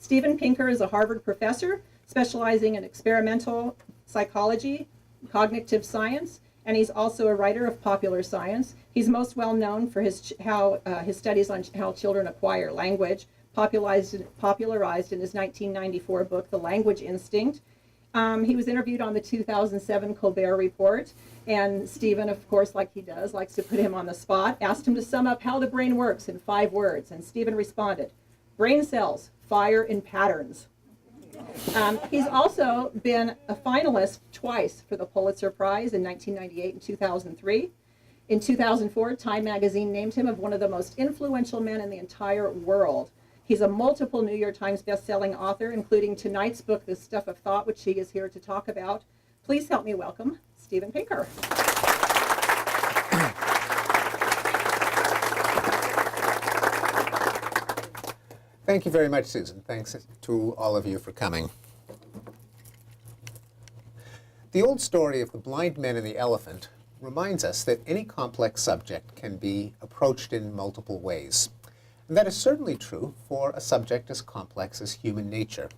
Steven Pinker is a Harvard professor specializing in experimental psychology, cognitive science, and he's also a writer of popular science. He's most well known for his studies on how children acquire language, popularized in his 1994 book, The Language Instinct. He was interviewed on the 2007 Colbert Report, and Steven, of course, like he does, likes to put him on the spot, asked him to sum up how the brain works in 5 words, and Steven responded, "Brain cells fire in patterns." He's also been a finalist twice for the Pulitzer Prize in 1998 and 2003. In 2004, Time magazine named him of one of the most influential men in the entire world. He's a multiple New York Times best-selling author, including tonight's book, The Stuff of Thought, which he is here to talk about. Please help me welcome Steven Pinker. Thank you very much, Susan. Thanks to all of you for coming. The old story of the blind men and the elephant reminds us that any complex subject can be approached in multiple ways. And that is certainly true for a subject as complex as human nature.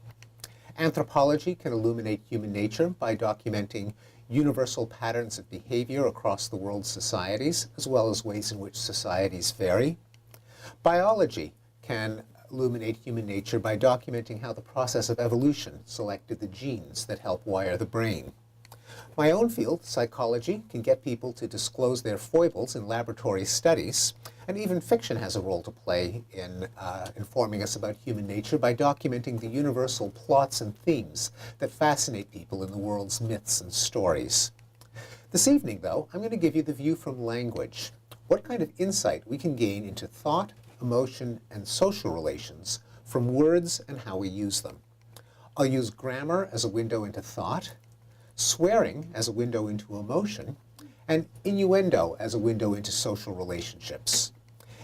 Anthropology can illuminate human nature by documenting universal patterns of behavior across the world's societies, as well as ways in which societies vary. Biology can illuminate human nature by documenting how the process of evolution selected the genes that help wire the brain. My own field, psychology, can get people to disclose their foibles in laboratory studies, and even fiction has a role to play in informing us about human nature by documenting the universal plots and themes that fascinate people in the world's myths and stories. This evening, though, I'm going to give you the view from language, what kind of insight we can gain into thought, emotion, and social relations from words and how we use them. I'll use grammar as a window into thought, swearing as a window into emotion, and innuendo as a window into social relationships.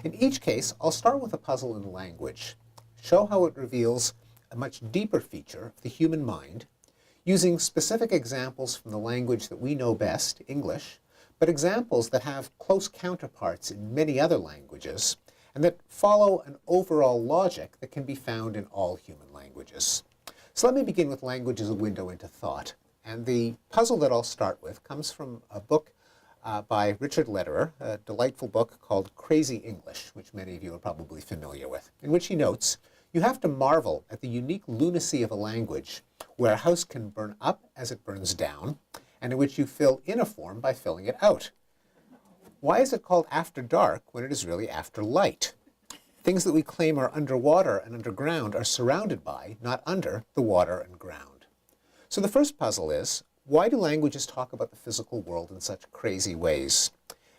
In each case, I'll start with a puzzle in language, show how it reveals a much deeper feature of the human mind, using specific examples from the language that we know best, English, but examples that have close counterparts in many other languages, and that follow an overall logic that can be found in all human languages. So let me begin with language as a window into thought. And the puzzle that I'll start with comes from a book by Richard Lederer, a delightful book called Crazy English, which many of you are probably familiar with, in which he notes, you have to marvel at the unique lunacy of a language where a house can burn up as it burns down, and in which you fill in a form by filling it out. Why is it called after dark when it is really after light? Things that we claim are underwater and underground are surrounded by, not under, the water and ground. So the first puzzle is, why do languages talk about the physical world in such crazy ways?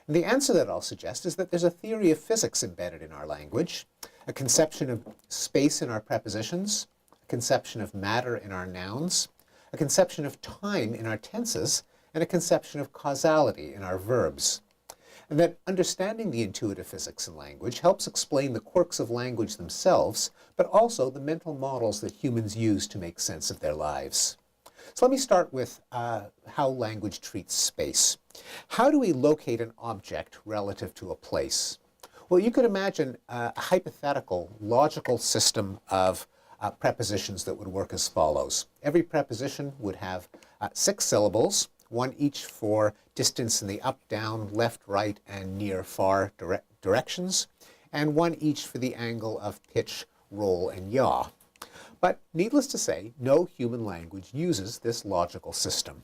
And the answer that I'll suggest is that there's a theory of physics embedded in our language, a conception of space in our prepositions, a conception of matter in our nouns, a conception of time in our tenses, and a conception of causality in our verbs. And that understanding the intuitive physics in language helps explain the quirks of language themselves, but also the mental models that humans use to make sense of their lives. So let me start with how language treats space. How do we locate an object relative to a place? Well, you could imagine a hypothetical, logical system of prepositions that would work as follows. Every preposition would have 6 syllables, one each for distance in the up, down, left, right, and near, far directions, and one each for the angle of pitch, roll, and yaw. But needless to say, no human language uses this logical system.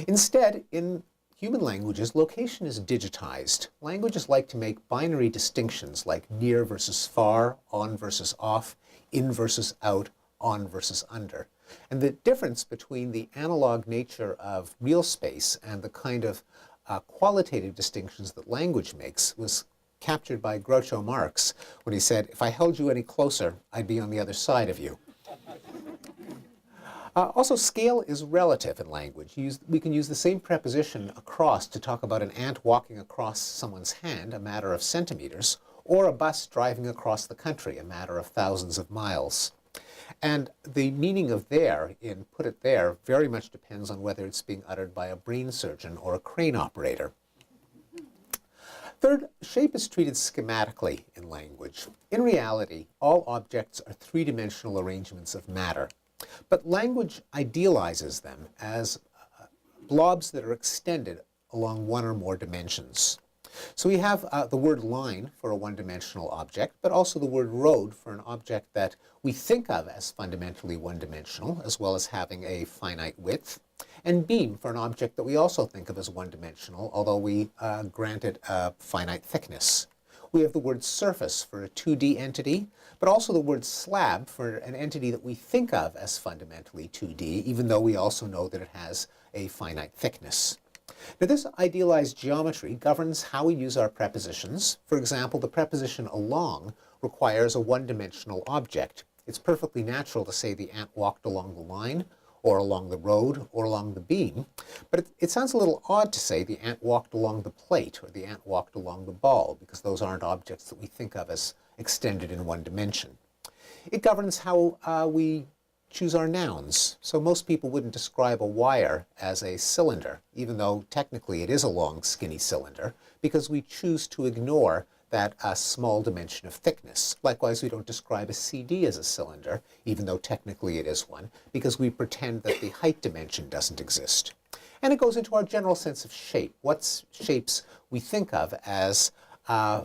Instead, in human languages, location is digitized. Languages like to make binary distinctions like near versus far, on versus off, in versus out, on versus under. And the difference between the analog nature of real space and the kind of qualitative distinctions that language makes was captured by Groucho Marx when he said, if I held you any closer, I'd be on the other side of you. Also, scale is relative in language. We can use the same preposition across to talk about an ant walking across someone's hand, a matter of centimeters, or a bus driving across the country, a matter of thousands of miles. And the meaning of there, in put it there, very much depends on whether it's being uttered by a brain surgeon or a crane operator. Third, shape is treated schematically in language. In reality, all objects are three-dimensional arrangements of matter, but language idealizes them as blobs that are extended along one or more dimensions. So we have the word line for a one-dimensional object, but also the word road for an object that we think of as fundamentally one-dimensional, as well as having a finite width, and beam for an object that we also think of as one-dimensional, although we grant it a finite thickness. We have the word surface for a 2D entity, but also the word slab for an entity that we think of as fundamentally 2D, even though we also know that it has a finite thickness. Now, this idealized geometry governs how we use our prepositions. For example, the preposition along requires a one-dimensional object. It's perfectly natural to say the ant walked along the line, or along the road, or along the beam, but it sounds a little odd to say the ant walked along the plate, or the ant walked along the ball, because those aren't objects that we think of as extended in one dimension. It governs how we choose our nouns. So most people wouldn't describe a wire as a cylinder, even though technically it is a long, skinny cylinder, because we choose to ignore that small dimension of thickness. Likewise, we don't describe a CD as a cylinder, even though technically it is one, because we pretend that the height dimension doesn't exist. And it goes into our general sense of shape, what shapes we think of as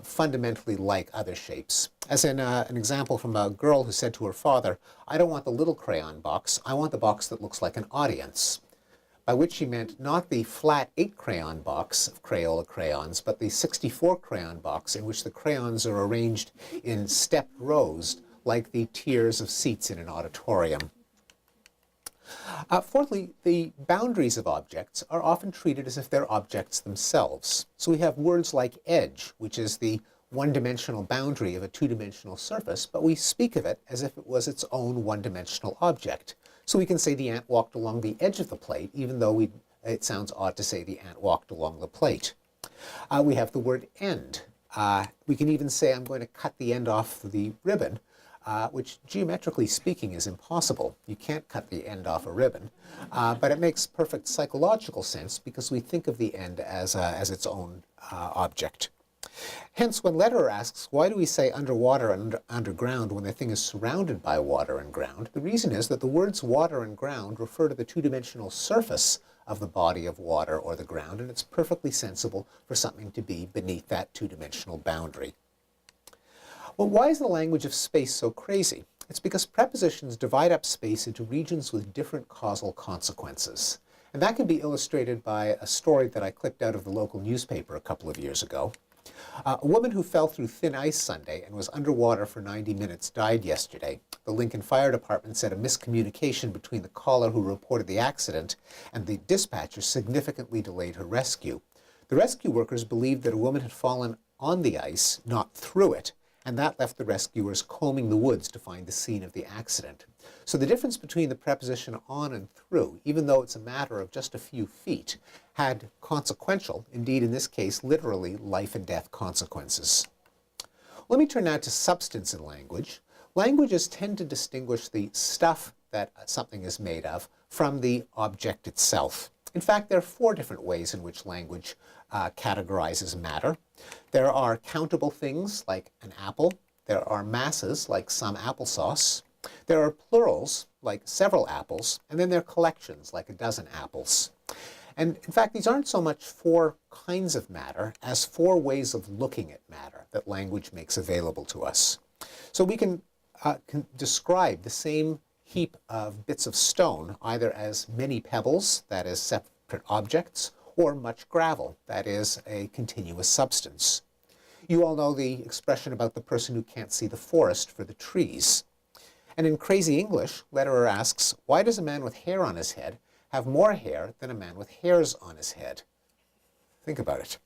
fundamentally like other shapes. As in an example from a girl who said to her father, "I don't want the little crayon box, I want the box that looks like an audience." By which she meant not the flat 8-crayon box of Crayola crayons, but the 64-crayon box in which the crayons are arranged in stepped rows like the tiers of seats in an auditorium. Fourthly, the boundaries of objects are often treated as if they're objects themselves. So we have words like edge, which is the one-dimensional boundary of a two-dimensional surface, but we speak of it as if it was its own one-dimensional object. So we can say the ant walked along the edge of the plate, even though it sounds odd to say the ant walked along the plate. We have the word end. We can even say I'm going to cut the end off the ribbon, which geometrically speaking is impossible. You can't cut the end off a ribbon, but it makes perfect psychological sense because we think of the end as its own object. Hence, when Lederer asks, why do we say underwater and underground when the thing is surrounded by water and ground, the reason is that the words water and ground refer to the two-dimensional surface of the body of water or the ground, and it's perfectly sensible for something to be beneath that two-dimensional boundary. Well, why is the language of space so crazy? It's because prepositions divide up space into regions with different causal consequences. And that can be illustrated by a story that I clipped out of the local newspaper a couple of years ago. A woman who fell through thin ice Sunday and was underwater for 90 minutes died yesterday. The Lincoln Fire Department said a miscommunication between the caller who reported the accident and the dispatcher significantly delayed her rescue. The rescue workers believed that a woman had fallen on the ice, not through it, and that left the rescuers combing the woods to find the scene of the accident. So the difference between the preposition on and through, even though it's a matter of just a few feet, had consequential, indeed in this case literally life and death consequences. Let me turn now to substance in language. Languages tend to distinguish the stuff that something is made of from the object itself. In fact, there are 4 different ways in which language categorizes matter. There are countable things like an apple. There are masses like some applesauce. There are plurals like several apples. And then there are collections like a dozen apples. And in fact, these aren't so much 4 kinds of matter as 4 ways of looking at matter that language makes available to us. So we can describe the same heap of bits of stone either as many pebbles, that is separate objects, or much gravel, that is a continuous substance. You all know the expression about the person who can't see the forest for the trees. And in Crazy English, Lederer asks, why does a man with hair on his head have more hair than a man with hairs on his head? Think about it.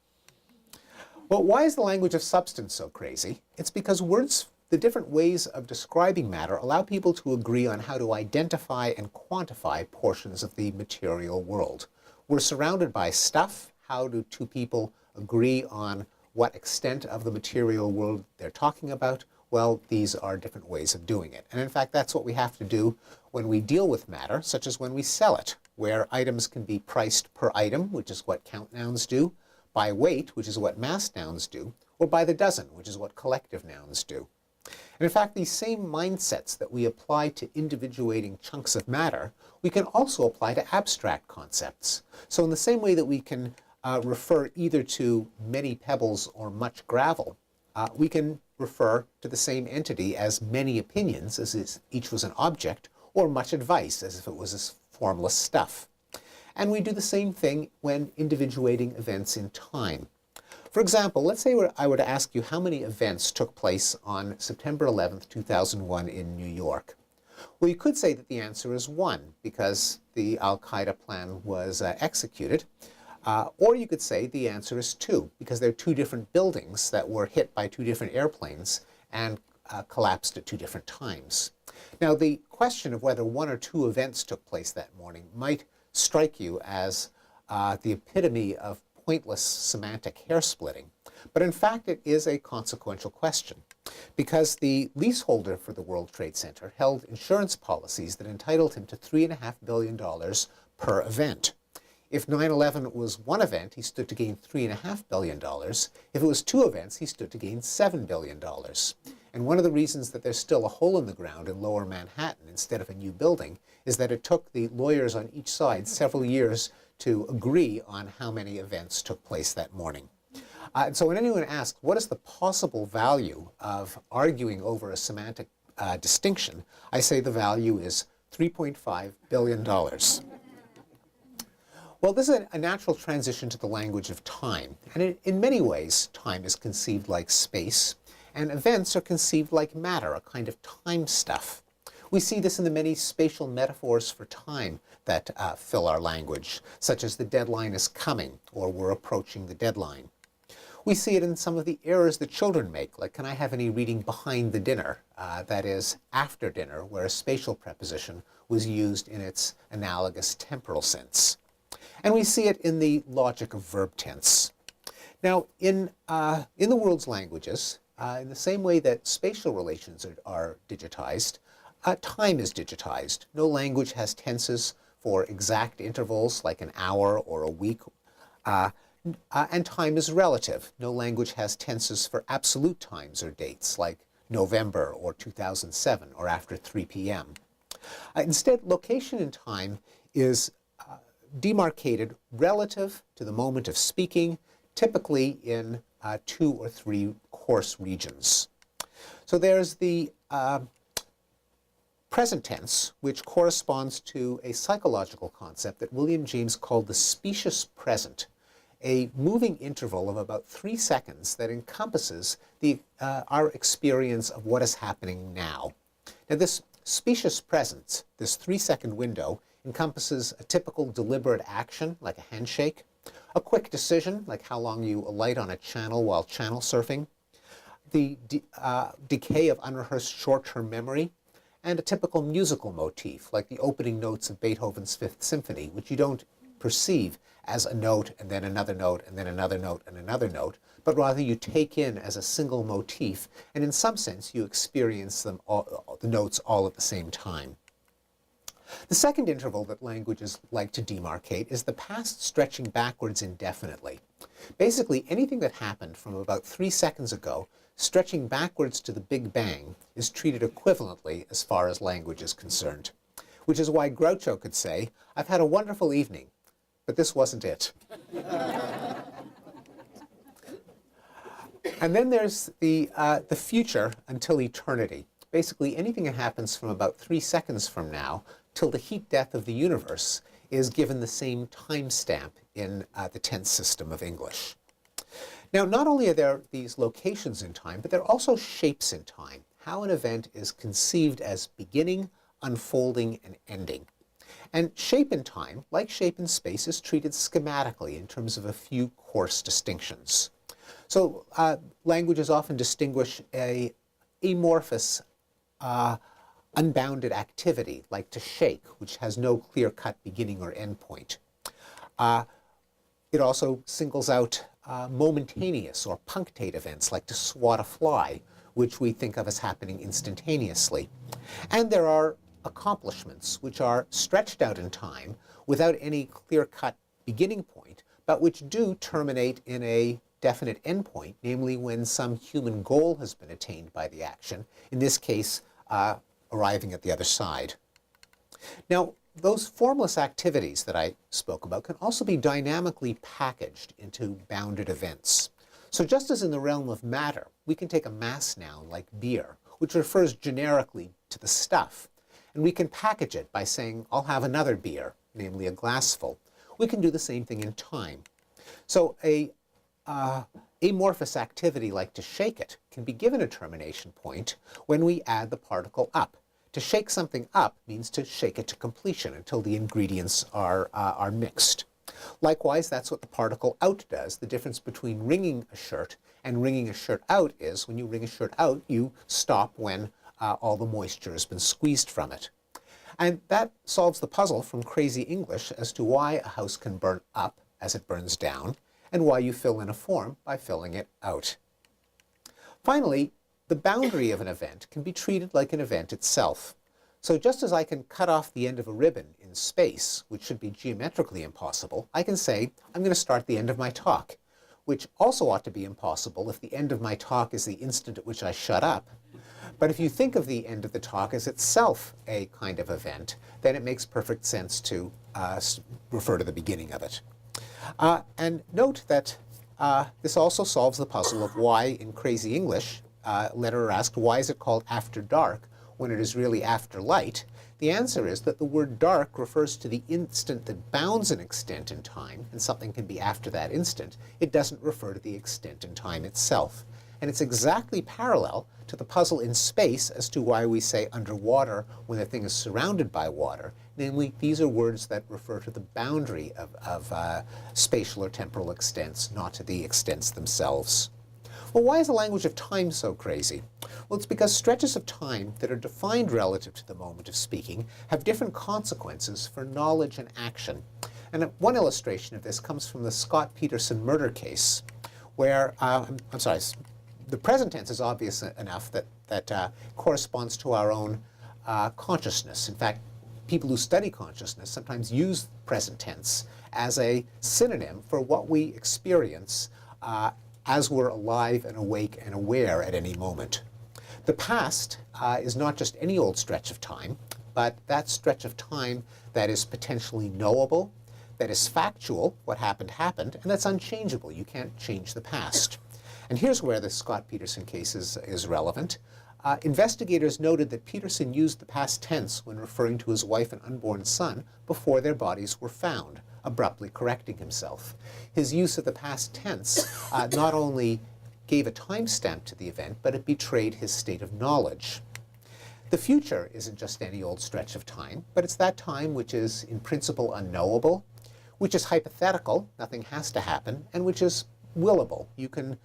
Well, why is the language of substance so crazy? It's because words, the different ways of describing matter, allow people to agree on how to identify and quantify portions of the material world. We're surrounded by stuff. How do 2 people agree on what extent of the material world they're talking about? Well, these are different ways of doing it. And in fact, that's what we have to do when we deal with matter, such as when we sell it, where items can be priced per item, which is what count nouns do, by weight, which is what mass nouns do, or by the dozen, which is what collective nouns do. And in fact, these same mindsets that we apply to individuating chunks of matter, we can also apply to abstract concepts. So in the same way that we can refer either to many pebbles or much gravel, we can refer to the same entity as many opinions, as if each was an object, or much advice, as if it was this formless stuff. And we do the same thing when individuating events in time. For example, let's say I were to ask you how many events took place on September 11th, 2001 in New York. Well, you could say that the answer is 1, because the Al-Qaeda plan was executed. Or you could say the answer is 2, because there are 2 different buildings that were hit by 2 different airplanes and collapsed at 2 different times. Now, the question of whether 1 or 2 events took place that morning might strike you as the epitome of pointless semantic hair-splitting. But in fact, it is a consequential question, because the leaseholder for the World Trade Center held insurance policies that entitled him to $3.5 billion per event. If 9/11 was 1 event, he stood to gain $3.5 billion. If it was 2 events, he stood to gain $7 billion. And one of the reasons that there's still a hole in the ground in Lower Manhattan instead of a new building is that it took the lawyers on each side several years to agree on how many events took place that morning. And so when anyone asks, what is the possible value of arguing over a semantic distinction, I say the value is $3.5 billion. Well, this is a natural transition to the language of time. And in many ways, time is conceived like space, and events are conceived like matter, a kind of time stuff. We see this in the many spatial metaphors for time that fill our language, such as the deadline is coming, or we're approaching the deadline. We see it in some of the errors that children make, like, can I have any reading behind the dinner? That is, after dinner, where a spatial preposition was used in its analogous temporal sense. And we see it in the logic of verb tense. Now, in the world's languages, in the same way that spatial relations are digitized, time is digitized. No language has tenses for exact intervals like an hour or a week. And time is relative. No language has tenses for absolute times or dates like November or 2007 or after 3 p.m. Instead, location in time is demarcated relative to the moment of speaking, typically in 2 or 3 coarse regions. So there's the present tense, which corresponds to a psychological concept that William James called the specious present, a moving interval of about 3 seconds that encompasses our experience of what is happening now. Now, this specious present, this 3-second window, encompasses a typical deliberate action, like a handshake, a quick decision, like how long you alight on a channel while channel surfing, the decay of unrehearsed short-term memory, and a typical musical motif, like the opening notes of Beethoven's Fifth Symphony, which you don't perceive as a note and then another note and then another note and another note, but rather you take in as a single motif, and in some sense you experience them all, the notes all at the same time. The second interval that languages like to demarcate is the past stretching backwards indefinitely. Basically, anything that happened from about 3 seconds ago stretching backwards to the Big Bang is treated equivalently as far as language is concerned. Which is why Groucho could say, "I've had a wonderful evening, but this wasn't it." And then there's the future until eternity. Basically, anything that happens from about 3 seconds from now till the heat death of the universe is given the same timestamp in the tense system of English. Now, not only are there these locations in time, but there are also shapes in time, how an event is conceived as beginning, unfolding, and ending. And shape in time, like shape in space, is treated schematically in terms of a few coarse distinctions. So languages often distinguish a amorphous, unbounded activity, like to shake, which has no clear-cut beginning or end point. It also singles out momentaneous or punctate events, like to swat a fly, which we think of as happening instantaneously. And there are accomplishments which are stretched out in time without any clear-cut beginning point, but which do terminate in a definite endpoint, namely when some human goal has been attained by the action, in this case, arriving at the other side. Now, those formless activities that I spoke about can also be dynamically packaged into bounded events. So just as in the realm of matter, we can take a mass noun like beer, which refers generically to the stuff, and we can package it by saying, I'll have another beer, namely a glassful. We can do the same thing in time. So a amorphous activity like to shake it can be given a termination point when we add the particle up. To shake something up means to shake it to completion until the ingredients are mixed. Likewise, that's what the particle out does. The difference between wringing a shirt and wringing a shirt out is when you wring a shirt out, you stop when all the moisture has been squeezed from it. And that solves the puzzle from crazy English as to why a house can burn up as it burns down, and why you fill in a form by filling it out. Finally, the boundary of an event can be treated like an event itself. So just as I can cut off the end of a ribbon in space, which should be geometrically impossible, I can say, I'm going to start the end of my talk, which also ought to be impossible if the end of my talk is the instant at which I shut up. But if you think of the end of the talk as itself a kind of event, then it makes perfect sense to refer to the beginning of it. And note that this also solves the puzzle of why, in crazy English, letterer asked, why is it called after dark when it is really after light? The answer is that the word dark refers to the instant that bounds an extent in time, and something can be after that instant. It doesn't refer to the extent in time itself. And it's exactly parallel to the puzzle in space as to why we say underwater when the thing is surrounded by water. Namely, these are words that refer to the boundary of spatial or temporal extents, not to the extents themselves. Well, why is the language of time so crazy? Well, it's because stretches of time that are defined relative to the moment of speaking have different consequences for knowledge and action. And one illustration of this comes from the Scott Peterson murder case, where, the present tense is obvious enough that corresponds to our own consciousness. In fact, people who study consciousness sometimes use present tense as a synonym for what we experience as we're alive and awake and aware at any moment. The past is not just any old stretch of time, but that stretch of time that is potentially knowable, that is factual, what happened happened, and that's unchangeable. You can't change the past. And here's where the Scott Peterson case is relevant. Investigators noted that Peterson used the past tense when referring to his wife and unborn son before their bodies were found, abruptly correcting himself. His use of the past tense not only gave a timestamp to the event, but it betrayed his state of knowledge. The future isn't just any old stretch of time, but it's that time which is in principle unknowable, which is hypothetical, nothing has to happen, and which is willable. You can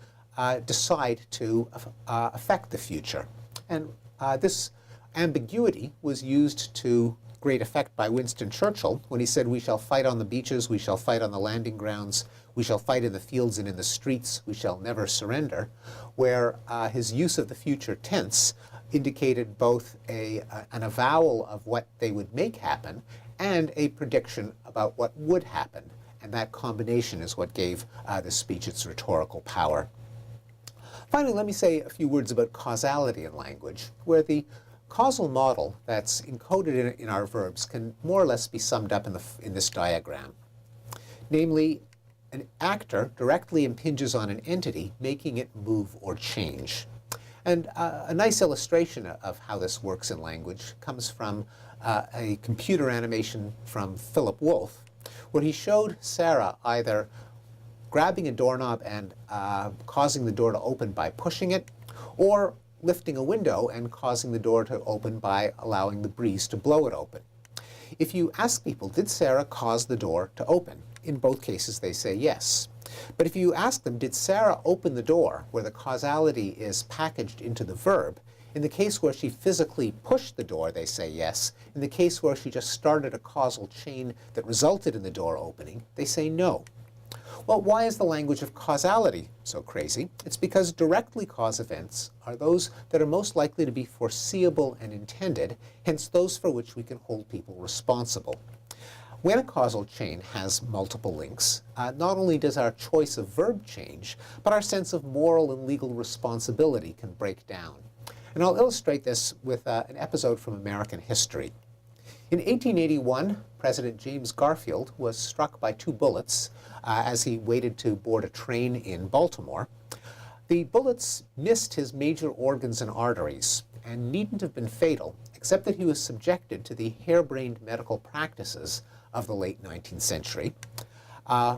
decide to affect the future. And this ambiguity was used to great effect by Winston Churchill when he said, we shall fight on the beaches, we shall fight on the landing grounds, we shall fight in the fields and in the streets, we shall never surrender, where his use of the future tense indicated both an avowal of what they would make happen and a prediction about what would happen. And that combination is what gave the speech its rhetorical power. Finally, let me say a few words about causality in language, where the causal model that's encoded in our verbs can more or less be summed up in this diagram. Namely, an actor directly impinges on an entity, making it move or change. And a nice illustration of how this works in language comes from a computer animation from Philip Wolff, where he showed Sarah either grabbing a doorknob and causing the door to open by pushing it, or lifting a window and causing the door to open by allowing the breeze to blow it open. If you ask people, did Sarah cause the door to open? In both cases, they say yes. But if you ask them, did Sarah open the door, where the causality is packaged into the verb, in the case where she physically pushed the door, they say yes. In the case where she just started a causal chain that resulted in the door opening, they say no. Well, why is the language of causality so crazy? It's because directly caused events are those that are most likely to be foreseeable and intended, hence those for which we can hold people responsible. When a causal chain has multiple links, not only does our choice of verb change, but our sense of moral and legal responsibility can break down. And I'll illustrate this with an episode from American history. In 1881, President James Garfield was struck by 2 bullets as he waited to board a train in Baltimore. The bullets missed his major organs and arteries and needn't have been fatal, except that he was subjected to the harebrained medical practices of the late 19th century,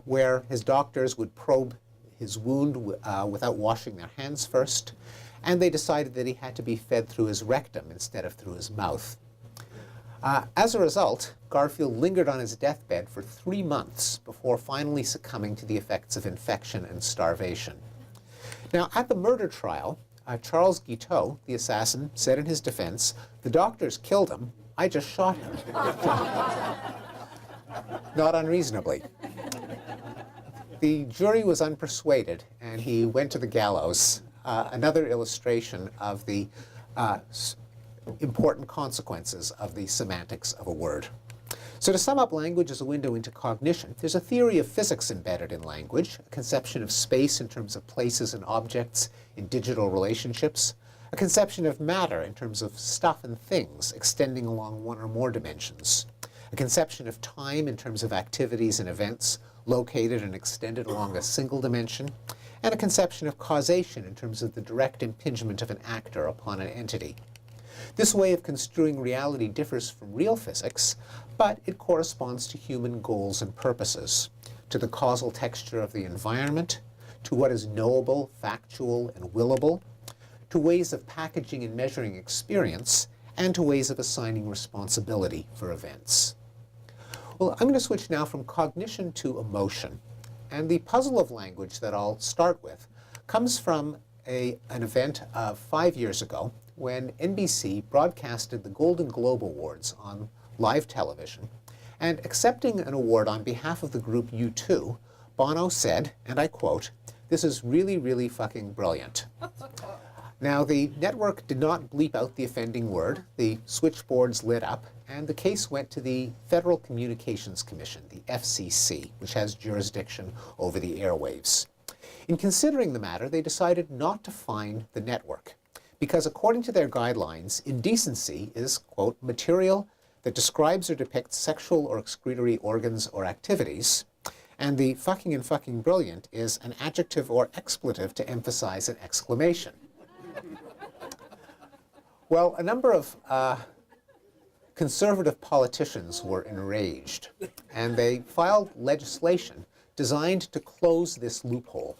where his doctors would probe his wound without washing their hands first, and they decided that he had to be fed through his rectum instead of through his mouth. As a result, Garfield lingered on his deathbed for 3 months before finally succumbing to the effects of infection and starvation. Now, at the murder trial, Charles Guiteau, the assassin, said in his defense, "The doctors killed him, I just shot him." Not unreasonably. The jury was unpersuaded, and he went to the gallows, another illustration of the important consequences of the semantics of a word. So to sum up language as a window into cognition, there's a theory of physics embedded in language, a conception of space in terms of places and objects in digital relationships, a conception of matter in terms of stuff and things extending along one or more dimensions, a conception of time in terms of activities and events located and extended along a single dimension, and a conception of causation in terms of the direct impingement of an actor upon an entity. This way of construing reality differs from real physics, but it corresponds to human goals and purposes, to the causal texture of the environment, to what is knowable, factual, and willable, to ways of packaging and measuring experience, and to ways of assigning responsibility for events. Well, I'm going to switch now from cognition to emotion. And the puzzle of language that I'll start with comes from an event of 5 years ago when NBC broadcasted the Golden Globe Awards on live television. And accepting an award on behalf of the group U2, Bono said, and I quote, "This is really, really fucking brilliant." Now, the network did not bleep out the offending word. The switchboards lit up, and the case went to the Federal Communications Commission, the FCC, which has jurisdiction over the airwaves. In considering the matter, they decided not to fine the network, because according to their guidelines, indecency is, quote, material that describes or depicts sexual or excretory organs or activities, and the fucking and fucking brilliant is an adjective or expletive to emphasize an exclamation. Well, a number of conservative politicians were enraged, and they filed legislation designed to close this loophole.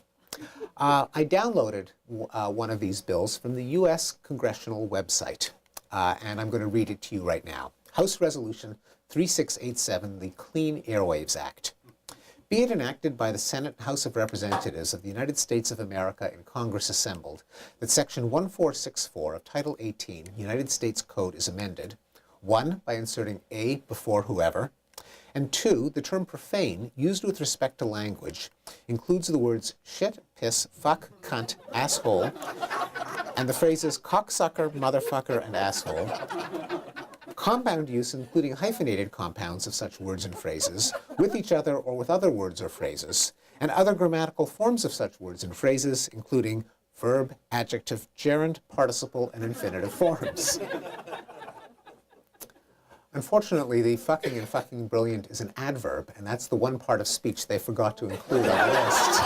I downloaded one of these bills from the U.S. Congressional website, and I'm going to read it to you right now. House Resolution 3687, the Clean Airwaves Act. Be it enacted by the Senate and House of Representatives of the United States of America in Congress assembled, that Section 1464 of Title 18, United States Code is amended, 1, by inserting a before whoever, and 2, the term profane, used with respect to language, includes the words shit, piss, fuck, cunt, asshole, and the phrases cocksucker, motherfucker, and asshole. Compound use, including hyphenated compounds of such words and phrases, with each other or with other words or phrases, and other grammatical forms of such words and phrases, including verb, adjective, gerund, participle, and infinitive forms. Unfortunately, the fucking and fucking brilliant is an adverb, and that's the one part of speech they forgot to include on the list.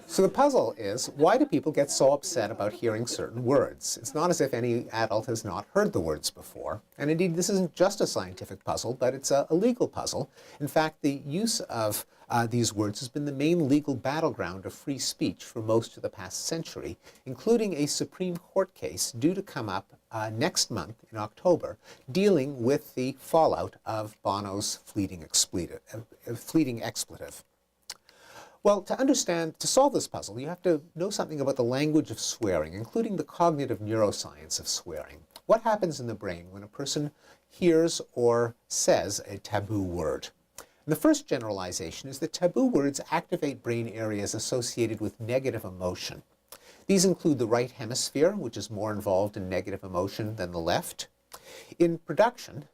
So the puzzle is, why do people get so upset about hearing certain words? It's not as if any adult has not heard the words before. And indeed, this isn't just a scientific puzzle, but it's a legal puzzle. In fact, the use of these words has been the main legal battleground of free speech for most of the past century, including a Supreme Court case due to come up next month in October, dealing with the fallout of Bono's fleeting expletive. Well, to solve this puzzle, you have to know something about the language of swearing, including the cognitive neuroscience of swearing. What happens in the brain when a person hears or says a taboo word? And the first generalization is that taboo words activate brain areas associated with negative emotion. These include the right hemisphere, which is more involved in negative emotion than the left, In production,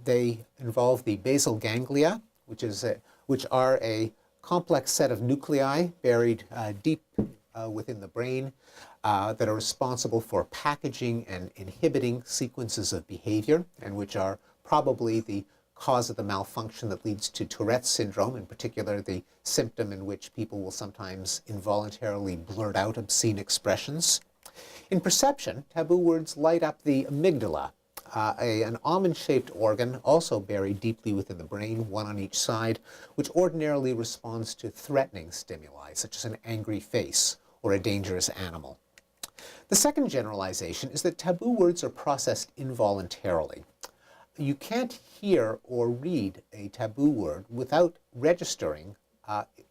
they involve the basal ganglia, which are a complex set of nuclei buried deep within the brain that are responsible for packaging and inhibiting sequences of behavior, and which are probably the cause of the malfunction that leads to Tourette's syndrome, in particular the symptom in which people will sometimes involuntarily blurt out obscene expressions. In perception, taboo words light up the amygdala, an almond-shaped organ also buried deeply within the brain, one on each side, which ordinarily responds to threatening stimuli, such as an angry face or a dangerous animal. The second generalization is that taboo words are processed involuntarily. You can't hear or read a taboo word without registering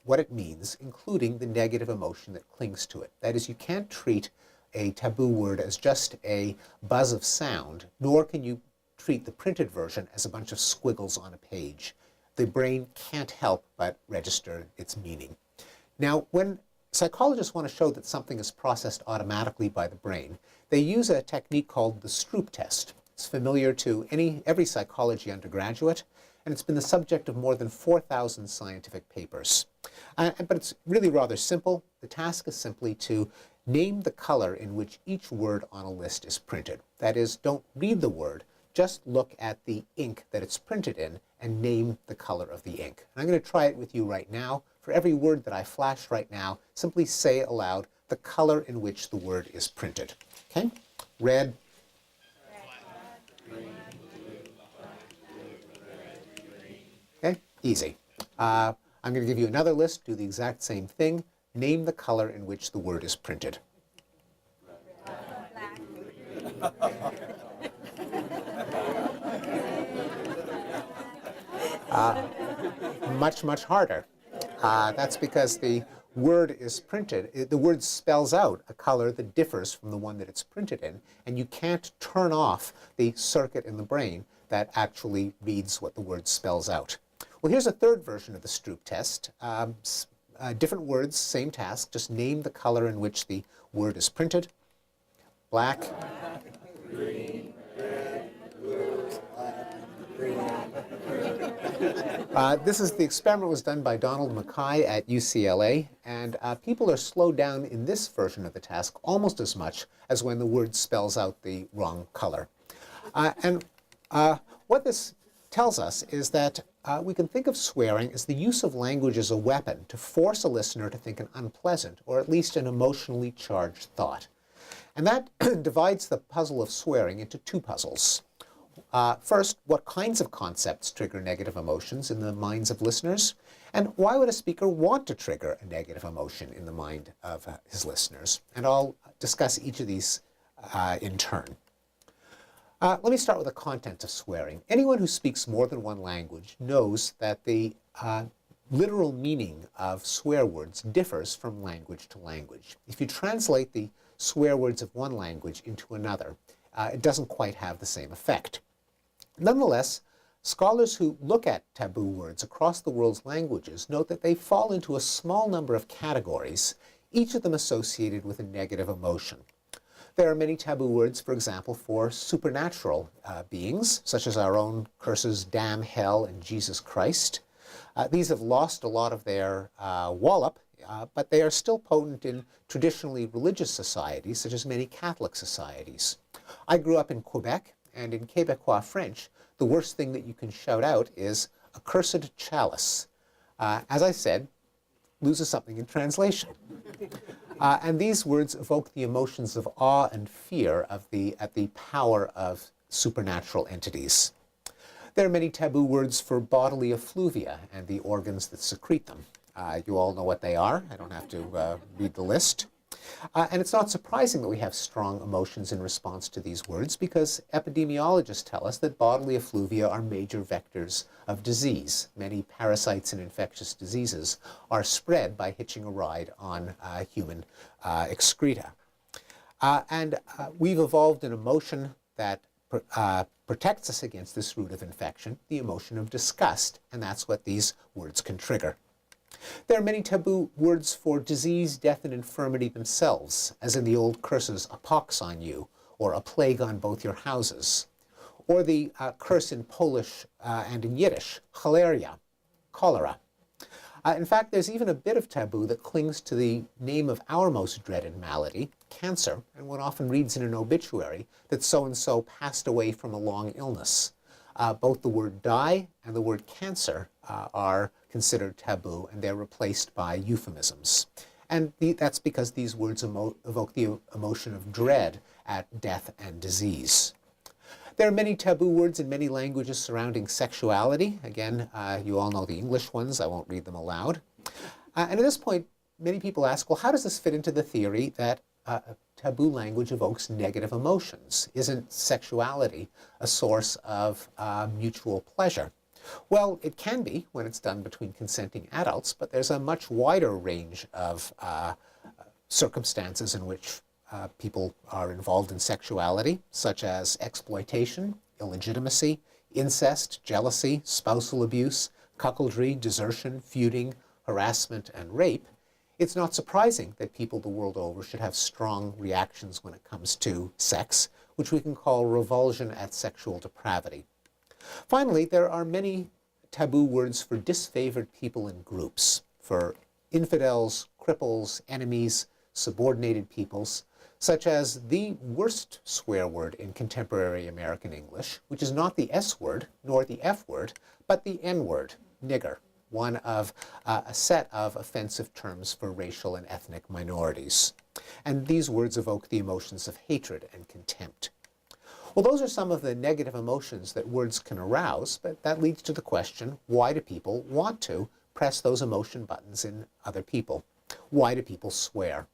what it means, including the negative emotion that clings to it. That is, you can't treat a taboo word as just a buzz of sound, nor can you treat the printed version as a bunch of squiggles on a page. The brain can't help but register its meaning. Now, when psychologists want to show that something is processed automatically by the brain, they use a technique called the Stroop test. It's familiar to every psychology undergraduate, and it's been the subject of more than 4,000 scientific papers. But it's really rather simple. The task is simply to name the color in which each word on a list is printed. That is, don't read the word, just look at the ink that it's printed in and name the color of the ink. And I'm going to try it with you right now. For every word that I flash right now, simply say aloud the color in which the word is printed. Okay? Red. Okay? Easy. I'm going to give you another list. Do the exact same thing. Name the color in which the word is printed. Much, much harder. That's because the word is printed. The word spells out a color that differs from the one that it's printed in, and you can't turn off the circuit in the brain that actually reads what the word spells out. Well, here's a third version of the Stroop test. Different words, same task, just name the color in which the word is printed. Black. Green, red, blue, black, this is the experiment was done by Donald Mackay at UCLA, and people are slowed down in this version of the task almost as much as when the word spells out the wrong color. What this tells us is that we can think of swearing as the use of language as a weapon to force a listener to think an unpleasant or at least an emotionally charged thought. And that divides the puzzle of swearing into two puzzles. First, what kinds of concepts trigger negative emotions in the minds of listeners? And why would a speaker want to trigger a negative emotion in the mind of his listeners? And I'll discuss each of these in turn. Let me start with the content of swearing. Anyone who speaks more than one language knows that the literal meaning of swear words differs from language to language. If you translate the swear words of one language into another, it doesn't quite have the same effect. Nonetheless, scholars who look at taboo words across the world's languages note that they fall into a small number of categories, each of them associated with a negative emotion. There are many taboo words, for example, for supernatural beings, such as our own curses, damn, hell, and Jesus Christ. These have lost a lot of their wallop, but they are still potent in traditionally religious societies, such as many Catholic societies. I grew up in Quebec, and in Quebecois French, the worst thing that you can shout out is accursed chalice. As I said, loses something in translation. And these words evoke the emotions of awe and fear at the power of supernatural entities. There are many taboo words for bodily effluvia and the organs that secrete them. You all know what they are. I don't have to read the list. And it's not surprising that we have strong emotions in response to these words, because epidemiologists tell us that bodily effluvia are major vectors of disease. Many parasites and infectious diseases are spread by hitching a ride on human excreta. We've evolved an emotion that protects us against this route of infection, the emotion of disgust, and that's what these words can trigger. There are many taboo words for disease, death, and infirmity themselves, as in the old curses, a pox on you, or a plague on both your houses. or the curse in Polish and in Yiddish, choleria, cholera. In fact, there's even a bit of taboo that clings to the name of our most dreaded malady, cancer, and one often reads in an obituary that so-and-so passed away from a long illness. Both the word die and the word cancer are considered taboo, and they're replaced by euphemisms. And that's because these words evoke the emotion of dread at death and disease. There are many taboo words in many languages surrounding sexuality. Again, you all know the English ones. I won't read them aloud. And at this point, many people ask, well, how does this fit into the theory that taboo language evokes negative emotions? Isn't sexuality a source of mutual pleasure? Well, it can be when it's done between consenting adults, but there's a much wider range of circumstances in which people are involved in sexuality, such as exploitation, illegitimacy, incest, jealousy, spousal abuse, cuckoldry, desertion, feuding, harassment, and rape. It's not surprising that people the world over should have strong reactions when it comes to sex, which we can call revulsion at sexual depravity. Finally, there are many taboo words for disfavored people and groups, for infidels, cripples, enemies, subordinated peoples, such as the worst swear word in contemporary American English, which is not the S word nor the F word, but the N word, nigger, one of a set of offensive terms for racial and ethnic minorities. And these words evoke the emotions of hatred and contempt. Well, those are some of the negative emotions that words can arouse, but that leads to the question, why do people want to press those emotion buttons in other people? Why do people swear?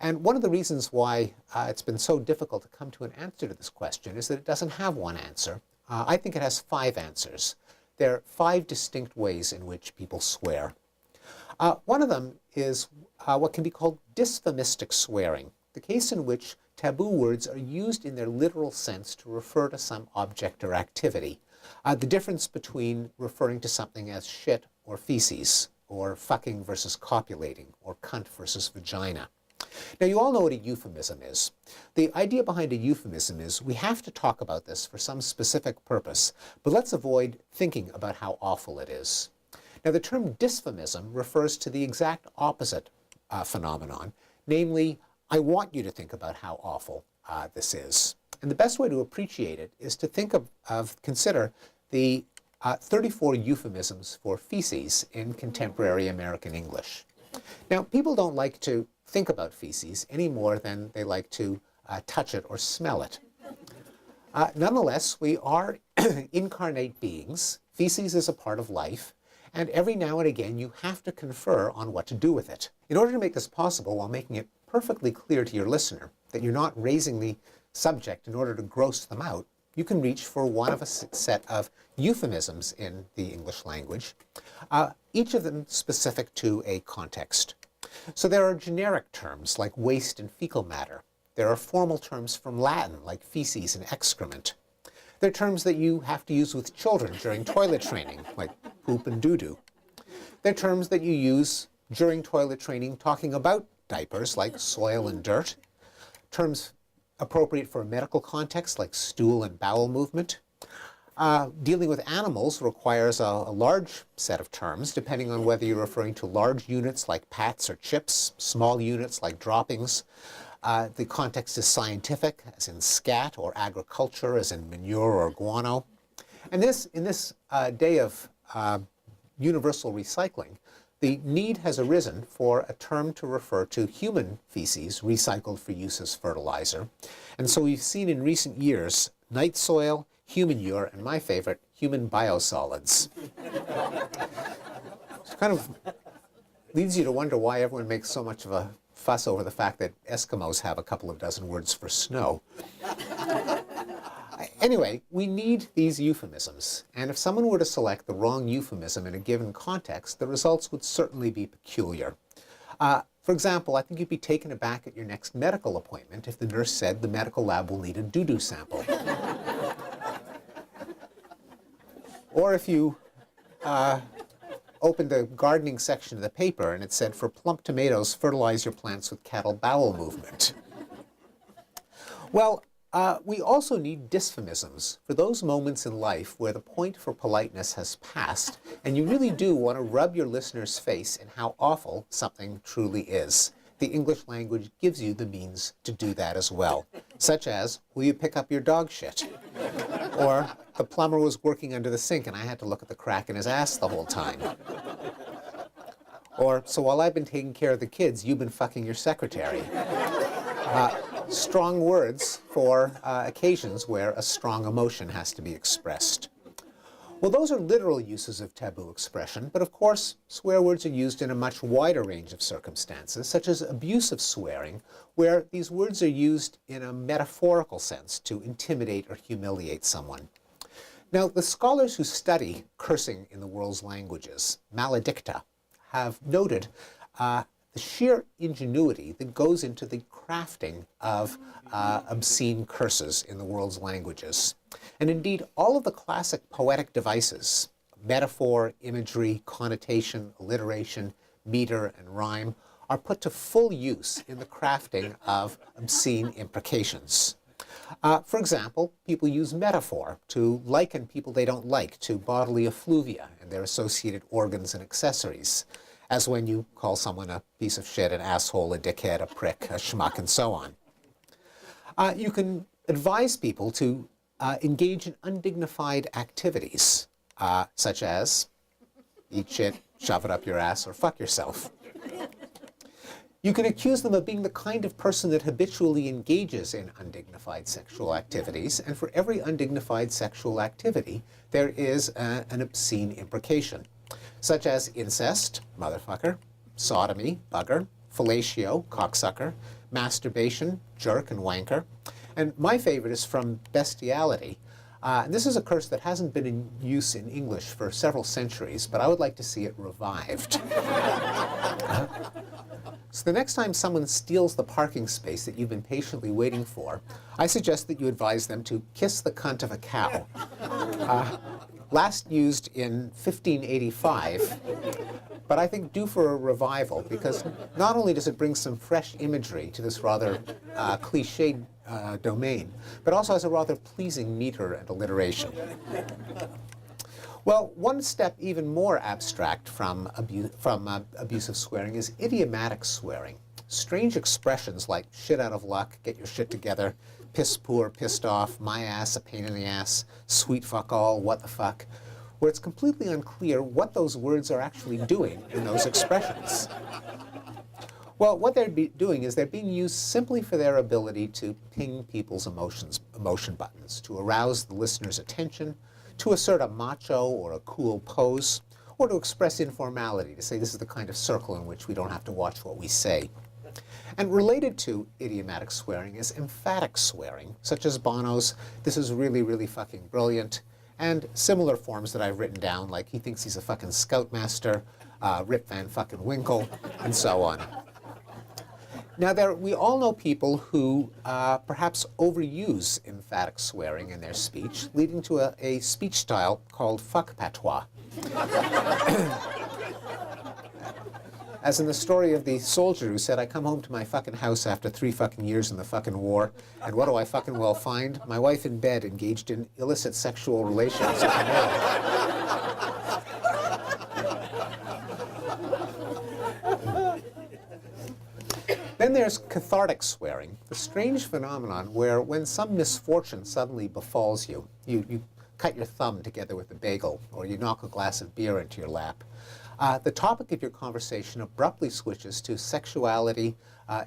And one of the reasons why it's been so difficult to come to an answer to this question is that it doesn't have one answer. I think it has 5 answers. There are 5 distinct ways in which people swear. One of them is what can be called dysphomistic swearing, the case in which taboo words are used in their literal sense to refer to some object or activity. The difference between referring to something as shit or feces, or fucking versus copulating, or cunt versus vagina. Now, you all know what a euphemism is. The idea behind a euphemism is we have to talk about this for some specific purpose, but let's avoid thinking about how awful it is. Now, the term dysphomism refers to the exact opposite phenomenon, namely, I want you to think about how awful this is. And the best way to appreciate it is to consider the 34 euphemisms for feces in contemporary American English. Now, people don't like to think about feces any more than they like to touch it or smell it. Nonetheless, we are incarnate beings. Feces is a part of life, and every now and again you have to confer on what to do with it. In order to make this possible while making it perfectly clear to your listener that you're not raising the subject in order to gross them out, you can reach for one of a set of euphemisms in the English language, each of them specific to a context. So there are generic terms like waste and fecal matter. There are formal terms from Latin like feces and excrement. There are terms that you have to use with children during toilet training like poop and doo-doo. There are terms that you use during toilet training talking about diapers like soil and dirt. Terms appropriate for a medical context like stool and bowel movement. Dealing with animals requires a large set of terms, depending on whether you're referring to large units like pats or chips, small units like droppings. The context is scientific, as in scat, or agriculture, as in manure or guano. And in this day of universal recycling, the need has arisen for a term to refer to human feces recycled for use as fertilizer. And so we've seen in recent years night soil, humanure, and my favorite, human biosolids. It kind of leads you to wonder why everyone makes so much of a fuss over the fact that Eskimos have a couple of dozen words for snow. Anyway, we need these euphemisms, and if someone were to select the wrong euphemism in a given context, the results would certainly be peculiar. For example, I think you'd be taken aback at your next medical appointment if the nurse said the medical lab will need a doo-doo sample. Or if you opened the gardening section of the paper and it said, for plump tomatoes, fertilize your plants with cattle bowel movement. Well, We also need dysphemisms for those moments in life where the point for politeness has passed and you really do want to rub your listener's face in how awful something truly is. The English language gives you the means to do that as well, such as, will you pick up your dog shit? Or, the plumber was working under the sink and I had to look at the crack in his ass the whole time. Or, so while I've been taking care of the kids, you've been fucking your secretary. Strong words for occasions where a strong emotion has to be expressed. Well, those are literal uses of taboo expression, but of course, swear words are used in a much wider range of circumstances, such as abusive swearing, where these words are used in a metaphorical sense to intimidate or humiliate someone. Now, the scholars who study cursing in the world's languages, maledicta, have noted the sheer ingenuity that goes into the crafting of obscene curses in the world's languages. And indeed, all of the classic poetic devices, metaphor, imagery, connotation, alliteration, meter, and rhyme, are put to full use in the crafting of obscene imprecations. For example, people use metaphor to liken people they don't like to bodily effluvia and their associated organs and accessories, as when you call someone a piece of shit, an asshole, a dickhead, a prick, a schmuck, and so on. You can advise people to engage in undignified activities, such as eat shit, shove it up your ass, or fuck yourself. You can accuse them of being the kind of person that habitually engages in undignified sexual activities, and for every undignified sexual activity, there is an obscene imprecation, such as incest, motherfucker, sodomy, bugger, fellatio, cocksucker, masturbation, jerk, and wanker. And my favorite is from bestiality. This is a curse that hasn't been in use in English for several centuries, but I would like to see it revived. So the next time someone steals the parking space that you've been patiently waiting for, I suggest that you advise them to kiss the cunt of a cow. Last used in 1585, but I think due for a revival, because not only does it bring some fresh imagery to this rather cliched domain, but also has a rather pleasing meter and alliteration. Well, one step even more abstract from abusive swearing is idiomatic swearing. Strange expressions like shit out of luck, get your shit together, piss poor, pissed off, my ass, a pain in the ass, sweet fuck all, what the fuck, where it's completely unclear what those words are actually doing in those expressions. Well, what they're doing is they're being used simply for their ability to ping people's emotion buttons, to arouse the listener's attention, to assert a macho or a cool pose, or to express informality, to say this is the kind of circle in which we don't have to watch what we say. And related to idiomatic swearing is emphatic swearing, such as Bono's, this is really, really fucking brilliant, and similar forms that I've written down, like he thinks he's a fucking scoutmaster, Rip Van fucking Winkle, and so on. Now, we all know people who perhaps overuse emphatic swearing in their speech, leading to a speech style called fuck patois. As in the story of the soldier who said, I come home to my fucking house after 3 fucking years in the fucking war, and what do I fucking well find? My wife in bed engaged in illicit sexual relations with a man. Then there's cathartic swearing, the strange phenomenon where when some misfortune suddenly befalls you, you cut your thumb together with a bagel, or you knock a glass of beer into your lap, the topic of your conversation abruptly switches to sexuality,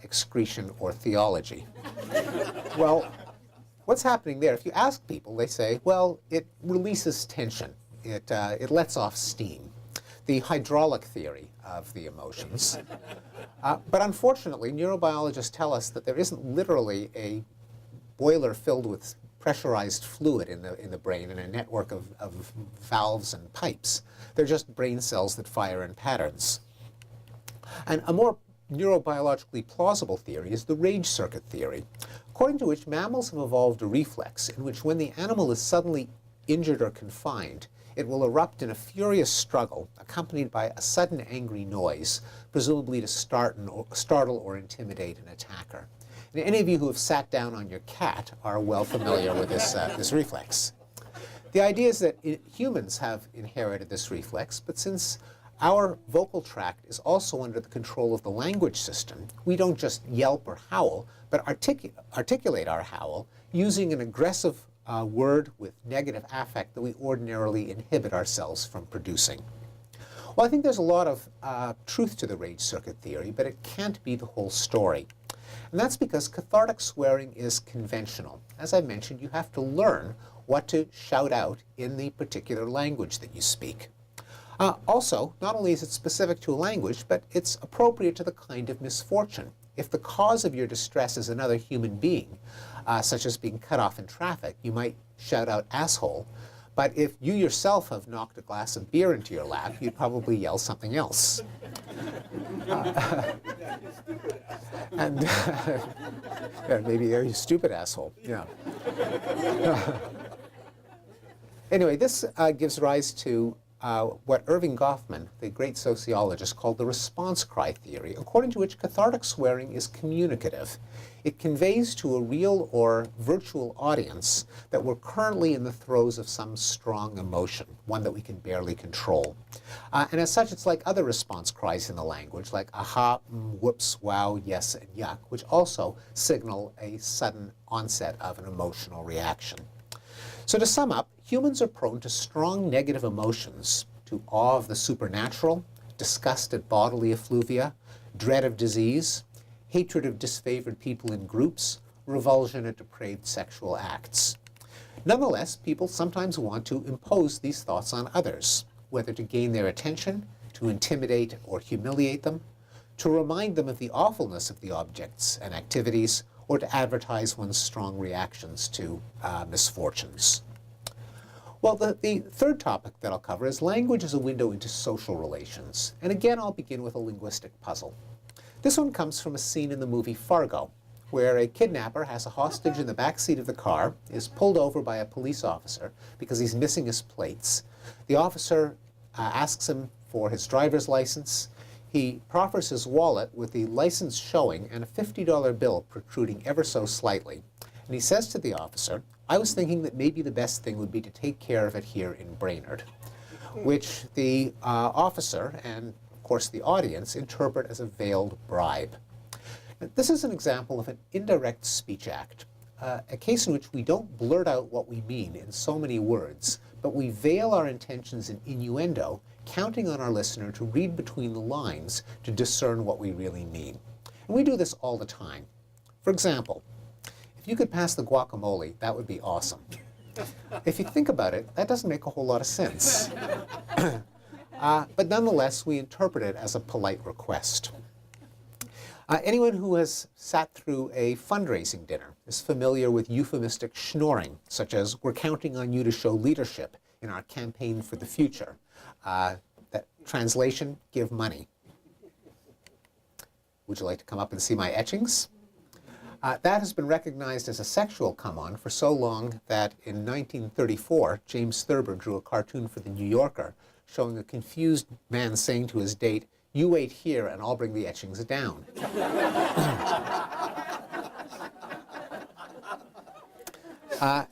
excretion, or theology. Well, what's happening there? If you ask people, they say, well, it releases tension. It lets off steam. The hydraulic theory of the emotions. But unfortunately, neurobiologists tell us that there isn't literally a boiler filled with pressurized fluid in the brain and a network of valves and pipes. They're just brain cells that fire in patterns. And a more neurobiologically plausible theory is the rage circuit theory, according to which mammals have evolved a reflex in which when the animal is suddenly injured or confined, it will erupt in a furious struggle accompanied by a sudden angry noise, presumably to startle or intimidate an attacker. And any of you who have sat down on your cat are well familiar with this reflex. The idea is that humans have inherited this reflex, but since our vocal tract is also under the control of the language system, we don't just yelp or howl, but articulate our howl using an aggressive word with negative affect that we ordinarily inhibit ourselves from producing. Well, I think there's a lot of truth to the rage circuit theory, but it can't be the whole story. And that's because cathartic swearing is conventional. As I mentioned, you have to learn what to shout out in the particular language that you speak. Also, not only is it specific to a language, but it's appropriate to the kind of misfortune. If the cause of your distress is another human being, such as being cut off in traffic, you might shout out asshole. But if you yourself have knocked a glass of beer into your lap, you'd probably yell something else. And yeah, maybe you stupid asshole. Yeah. Anyway, this gives rise to what Erving Goffman, the great sociologist, called the response cry theory, according to which cathartic swearing is communicative. It conveys to a real or virtual audience that we're currently in the throes of some strong emotion, one that we can barely control. And as such, it's like other response cries in the language, like aha, whoops, wow, yes, and yuck, which also signal a sudden onset of an emotional reaction. So to sum up, humans are prone to strong negative emotions, to awe of the supernatural, disgust at bodily effluvia, dread of disease, hatred of disfavored people in groups, revulsion at depraved sexual acts. Nonetheless, people sometimes want to impose these thoughts on others, whether to gain their attention, to intimidate or humiliate them, to remind them of the awfulness of the objects and activities, or to advertise one's strong reactions to misfortunes. Well, the third topic that I'll cover is language as a window into social relations. And again, I'll begin with a linguistic puzzle. This one comes from a scene in the movie Fargo, where a kidnapper has a hostage in the back seat of the car, is pulled over by a police officer because he's missing his plates. The officer asks him for his driver's license. He proffers his wallet with the license showing and a $50 bill protruding ever so slightly. And he says to the officer, "I was thinking that maybe the best thing would be to take care of it here in Brainerd," which the officer and, of course, the audience interpret as a veiled bribe. Now, this is an example of an indirect speech act, a case in which we don't blurt out what we mean in so many words, but we veil our intentions in innuendo, counting on our listener to read between the lines to discern what we really mean. And we do this all the time. For example, if you could pass the guacamole, that would be awesome. If you think about it, that doesn't make a whole lot of sense. But nonetheless, we interpret it as a polite request. Anyone who has sat through a fundraising dinner is familiar with euphemistic schnorring, such as, "We're counting on you to show leadership in our campaign for the future." That translation, "Give money." Would you like to come up and see my etchings? That has been recognized as a sexual come-on for so long that in 1934, James Thurber drew a cartoon for The New Yorker showing a confused man saying to his date, "You wait here and I'll bring the etchings down."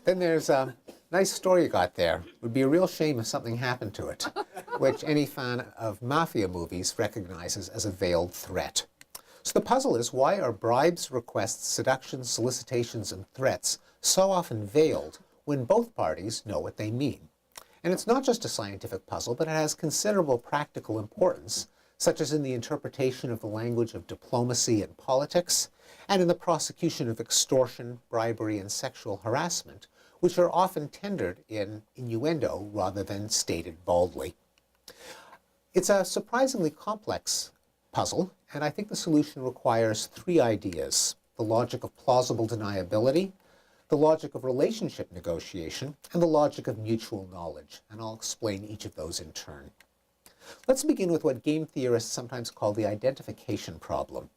Then there's a nice story you got there. It would be a real shame if something happened to it, which any fan of mafia movies recognizes as a veiled threat. So the puzzle is, why are bribes, requests, seductions, solicitations, and threats so often veiled when both parties know what they mean? And it's not just a scientific puzzle, but it has considerable practical importance, such as in the interpretation of the language of diplomacy and politics, and in the prosecution of extortion, bribery, and sexual harassment, which are often tendered in innuendo rather than stated baldly. It's a surprisingly complex puzzle, and I think the solution requires three ideas: the logic of plausible deniability, the logic of relationship negotiation, and the logic of mutual knowledge. And I'll explain each of those in turn. Let's begin with what game theorists sometimes call the identification problem.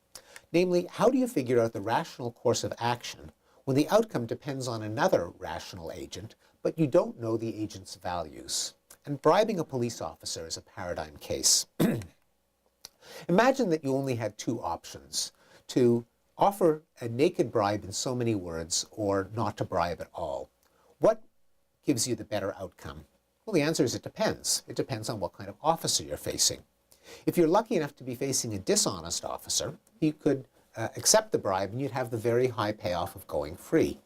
Namely, how do you figure out the rational course of action when the outcome depends on another rational agent, but you don't know the agent's values? and bribing a police officer is a paradigm case. Imagine that you only had two options: to offer a naked bribe in so many words or not to bribe at all. What gives you the better outcome? Well, the answer is it depends. It depends on what kind of officer you're facing. If you're lucky enough to be facing a dishonest officer, you could accept the bribe and you'd have the very high payoff of going free.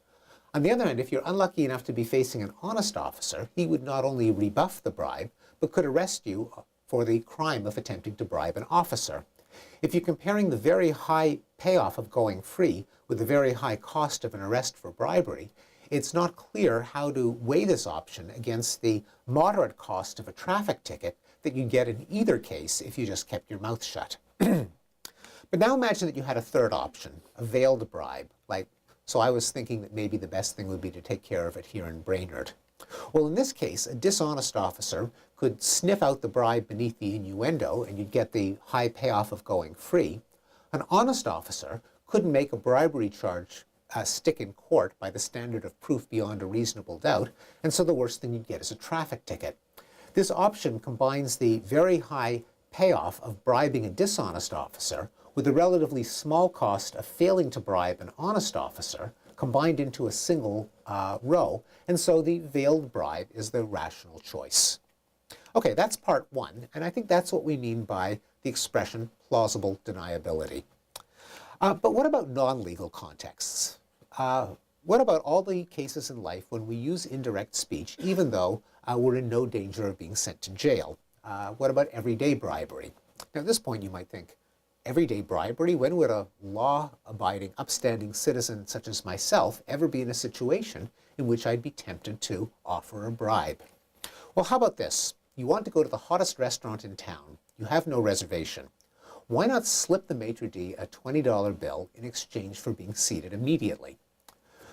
On the other hand, if you're unlucky enough to be facing an honest officer, he would not only rebuff the bribe, but could arrest you for the crime of attempting to bribe an officer. If you're comparing the very high payoff of going free with the very high cost of an arrest for bribery, it's not clear how to weigh this option against the moderate cost of a traffic ticket that you'd get in either case if you just kept your mouth shut. But now imagine that you had a third option, a veiled bribe, so I was thinking that maybe the best thing would be to take care of it here in Brainerd. Well, in this case, a dishonest officer could sniff out the bribe beneath the innuendo and you'd get the high payoff of going free. An honest officer couldn't make a bribery charge stick in court by the standard of proof beyond a reasonable doubt, and so the worst thing you'd get is a traffic ticket. This option combines the very high payoff of bribing a dishonest officer with the relatively small cost of failing to bribe an honest officer combined into a single row, and so the veiled bribe is the rational choice. Okay, that's part one, and I think that's what we mean by the expression plausible deniability. But what about non-legal contexts? What about all the cases in life when we use indirect speech even though we're in no danger of being sent to jail? What about everyday bribery? Now at this point you might think, everyday bribery? When would a law-abiding, upstanding citizen such as myself ever be in a situation in which I'd be tempted to offer a bribe? Well, how about this? You want to go to the hottest restaurant in town. You have no reservation. Why not slip the maitre d' a $20 bill in exchange for being seated immediately?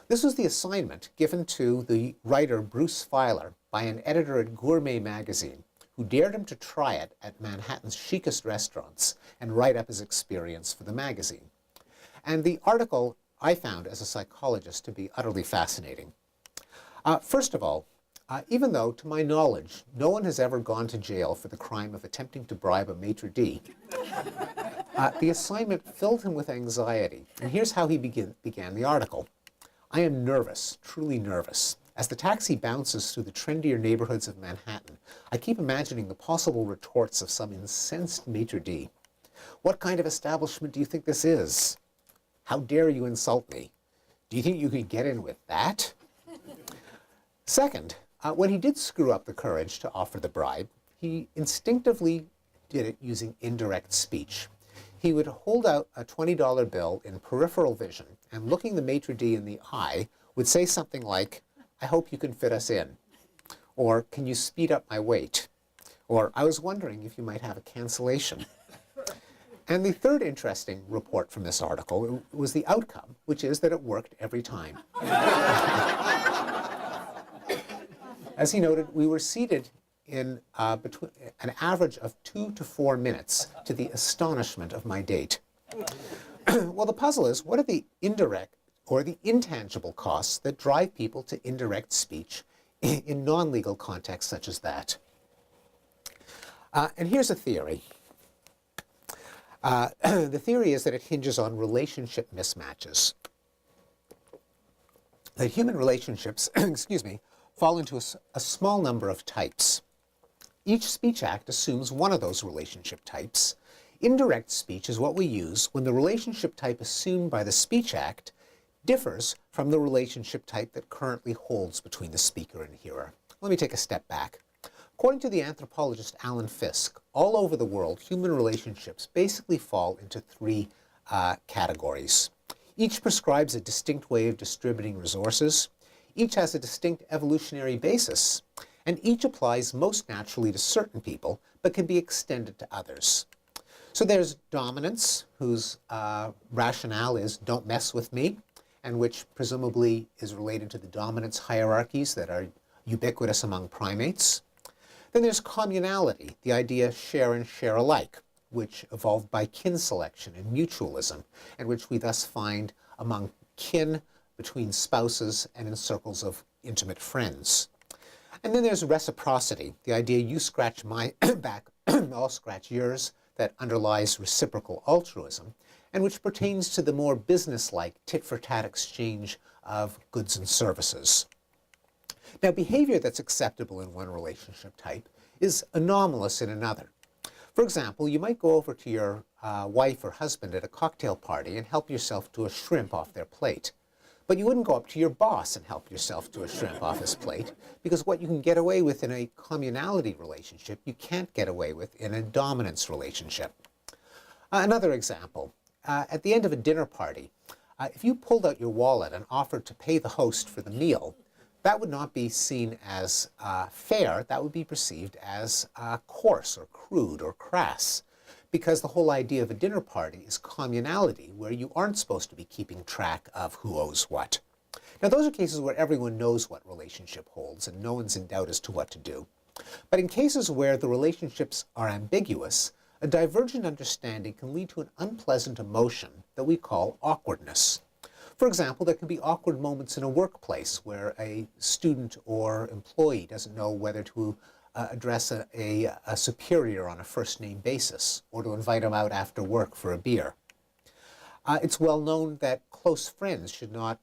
This was the assignment given to the writer Bruce Feiler by an editor at Gourmet magazine, who dared him to try it at Manhattan's chicest restaurants and write up his experience for the magazine. And the article I found as a psychologist to be utterly fascinating. First of all, even though, to my knowledge, no one has ever gone to jail for the crime of attempting to bribe a maitre d', the assignment filled him with anxiety. And here's how he began the article. I am nervous, truly nervous. As the taxi bounces through the trendier neighborhoods of Manhattan, I keep imagining the possible retorts of some incensed maitre d'. What kind of establishment do you think this is? How dare you insult me? Do you think you could get in with that? Second, when he did screw up the courage to offer the bribe, he instinctively did it using indirect speech. He would hold out a $20 bill in peripheral vision and, looking the maitre d' in the eye, would say something like, I hope you can fit us in. Or, can you speed up my wait? Or, I was wondering if you might have a cancellation. And the third interesting report from this article was the outcome, which is that it worked every time. As he noted, we were seated in between an average of 2 to 4 minutes, to the astonishment of my date. Well, the puzzle is, what are the indirect or the intangible costs that drive people to indirect speech in non-legal contexts such as that? And here's a theory. The theory is that it hinges on relationship mismatches. That human relationships, excuse me, fall into a small number of types. Each speech act assumes one of those relationship types. Indirect speech is what we use when the relationship type assumed by the speech act differs from the relationship type that currently holds between the speaker and hearer. Let me take a step back. According to the anthropologist Alan Fiske, all over the world, human relationships basically fall into 3 categories. Each prescribes a distinct way of distributing resources. Each has a distinct evolutionary basis, and each applies most naturally to certain people, but can be extended to others. So there's dominance, whose rationale is don't mess with me, and which presumably is related to the dominance hierarchies that are ubiquitous among primates. Then there's communality, the idea share and share alike, which evolved by kin selection and mutualism, and which we thus find among kin, between spouses, and in circles of intimate friends. And then there's reciprocity, the idea you scratch my back, I'll scratch yours, that underlies reciprocal altruism, and which pertains to the more business-like tit-for-tat exchange of goods and services. Now, behavior that's acceptable in one relationship type is anomalous in another. For example, you might go over to your wife or husband at a cocktail party and help yourself to a shrimp off their plate. But you wouldn't go up to your boss and help yourself to a shrimp off his plate, because what you can get away with in a communality relationship, you can't get away with in a dominance relationship. Another example, at the end of a dinner party, if you pulled out your wallet and offered to pay the host for the meal, that would not be seen as fair. That would be perceived as coarse or crude or crass, because the whole idea of a dinner party is communality, where you aren't supposed to be keeping track of who owes what. Now, those are cases where everyone knows what relationship holds and no one's in doubt as to what to do. But in cases where the relationships are ambiguous, a divergent understanding can lead to an unpleasant emotion that we call awkwardness. For example, there can be awkward moments in a workplace where a student or employee doesn't know whether to address a superior on a first-name basis or to invite him out after work for a beer. It's well known that close friends should not